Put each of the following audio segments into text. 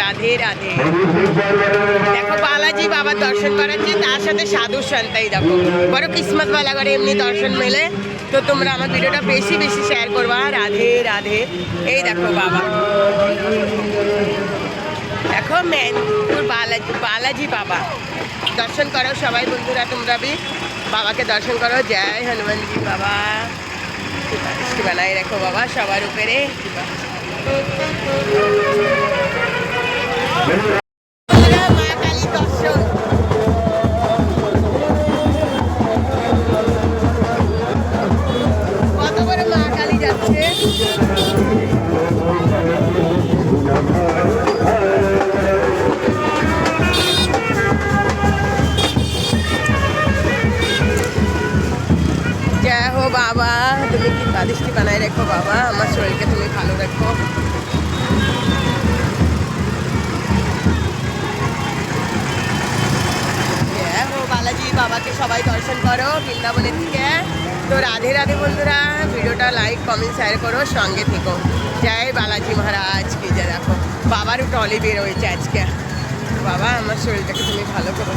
রাধে রাধে। দেখো বালাজি বাবার দর্শন করাচ্ছে, তার সাথে সাধু সন্তাই দেখো বড় কিসমত वाला করে এমনি দর্শন মেলে। তো তোমরা আমার ভিডিওটা বেশি বেশি শেয়ার করবা। রাধে রাধে। এই দেখো বাবা, দেখো মেন বালাজি বাবা দর্শন করো সবাই বন্ধুরা, তোমরা भी বাবাকে দর্শন করো। জয় হনুমান জি বাবা, দৃষ্টি বানাই রাখো বাবা সবার উপরে। মা কালী দর্শন, কত বড় মা কালী যাচ্ছে। জয় হো বাবা, তুমি কি দৃষ্টি বানাই রাখো বাবা, আমার শরীরকে তুমি ভালো রাখো। বালাজি বাবাকে সবাই দর্শন করো বৃন্দাবনের থেকে। তো রাধে রাধে বন্ধুরা, ভিডিওটা লাইক কমেন্ট শেয়ার করো, সঙ্গে থেকো। জয় বালাজি মহারাজ কি। যা দেখো বাবারও ট্রলি বের হয়েছে আজকে। বাবা আমার শরীরটাকে তুমি ভালো করো।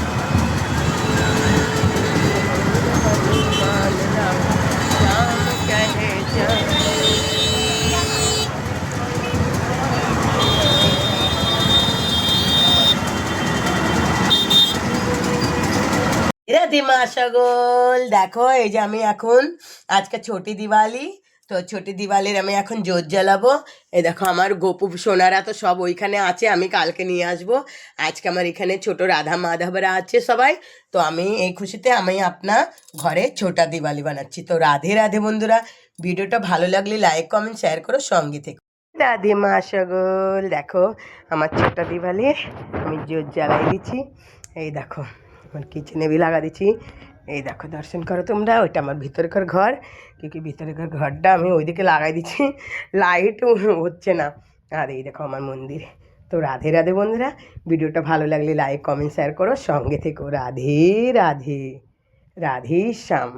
রাধে মা সকল, দেখো এই যে আমি এখন আজকে ছোটি দিওয়ালি, তো ছোটি দিওয়ালির আমি এখন জোত জ্বালাবো। এই দেখো আমার গোপু সোনারা তো সব ওইখানে আছে, আমি কালকে নিয়ে আসবো। আজকে আমার এখানে ছোট রাধা মাধবরা আছে সবাই, তো আমি এই খুশিতে আমি আপনার ঘরে ছোটা দিওয়ালি বানাচ্ছি। তো রাধে রাধে বন্ধুরা, ভিডিওটা ভালো লাগলে লাইক কমেন্ট শেয়ার করো, সঙ্গে থেকে। রাধে মা সকল, দেখো আমার ছোটা দিওয়ালির আমি জোত জ্বালাই দিচ্ছি। এই দেখো আমার কিচেনে भी লাগা দিচ্ছি। এই দেখো দর্শন করো তোমরা, ওইটা আমার ভিতরকার ঘর, क्योंकि ভিতরকার ঘরটা আমি ওইদিকে লাগাই দিচ্ছি, লাইট হচ্ছে না। আর এই দেখো আমার মন্দির। তো রাধে রাধে বন্ধুরা, ভিডিওটা ভালো লাগলে লাইক কমেন্ট শেয়ার করো, সঙ্গে থেকো। রাধে রাধে, রাধে শ্যাম।